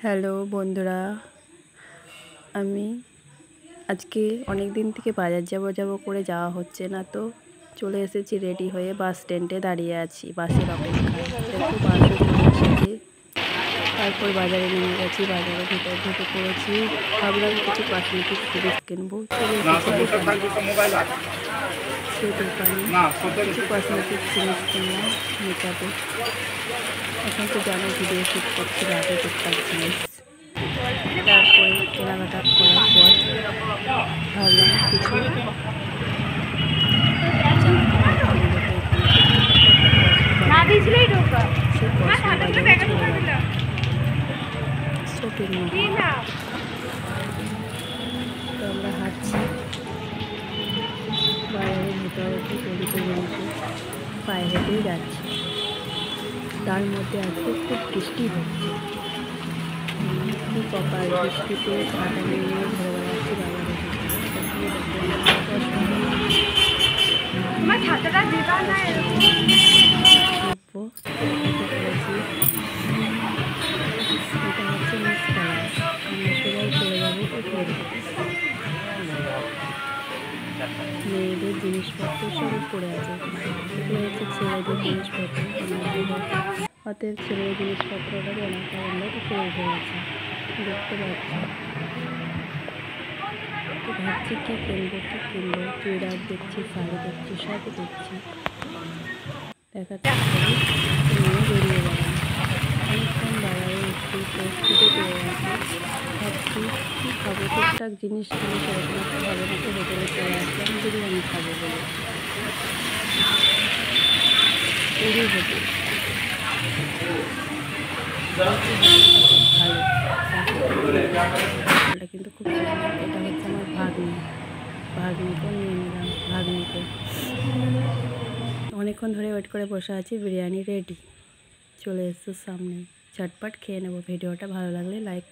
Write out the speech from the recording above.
Hello বন্ধুরা, আমি আজকে অনেক দিন থেকে বাজার যাব করে যাওয়া হচ্ছে না, তো চলে এসেছি রেডি হয়ে। বাস স্ট্যান্ডে দাঁড়িয়ে আছি বাসের অপেক্ষায়। দেখো বাসও চলে এসেছে। তারপর বাজারে নেমে গেছি, বাজারে ঢুকে পড়েছি। ভাবলাম কিছু কসমেটিক জিনিস কিনবো, চলে এসেছি দোকানে। সেই দোকানে কিছু কসমেটিক জিনিস কিনলাম, মেকআপে। এখন তো জানো ভিডিও শ্যুট করছি, রাতে টুকটাক জিনিস। তারপরে কেনাকাটা করার পর ভাবলাম কিছু শপিং মল। তো আমরা হাঁটছি বাজারের মোটামুটি গলিতে গলিতে, পায়ে হেঁটেই যাচ্ছি। তার মধ্যে আজকে খুব বৃষ্টি হচ্ছে, খুব কপাল বৃষ্টিতে ছাতা নিয়ে ঘুরে বেড়াচ্ছি বাজারে। এটা হচ্ছে মিস কালার। আমরা সবাই চলে যাবো উপরে। মেয়েদের জিনিসপত্র সব পড়ে আছে, এগুলো হচ্ছে ছেলেদের জিনিসপত্র। অতএব ছেলেদের জিনিসপত্রটাকে অনেকটা আমরা উপরে উঠে গেছি, দেখতে পাচ্ছি। তো ভাবছি কী কিনবো, চুড়িদার দেখছি, শাড়ি দেখছি, সবই দেখছি। দেখাচ্ছি নিয়ে বেরিয়ে গেলাম। অনেকক্ষণ বাজারে একটু প্রস্তুতি পেয়ে গেছে। ভাবছি কী খাবো, টুকটাক জিনিস কিনে সেরকম একটা হবে না, তো হোটেলে চলে আসলাম বিরিয়ানি খাবো বলে। পুরি হোটেল ভালো, হোটেলটা কিন্তু খুব সুন্দর। এটা হচ্ছে আমার ভাগ্নিকে নিয়ে নিলাম। ভাগ্নিকে অনেকক্ষণ ধরে ওয়েট করে বসে আছি, বিরিয়ানি রেডি চলে এসছে সামনে, ঝটপট খেয়ে নেবো। ভিডিওটা ভালো লাগলে লাইক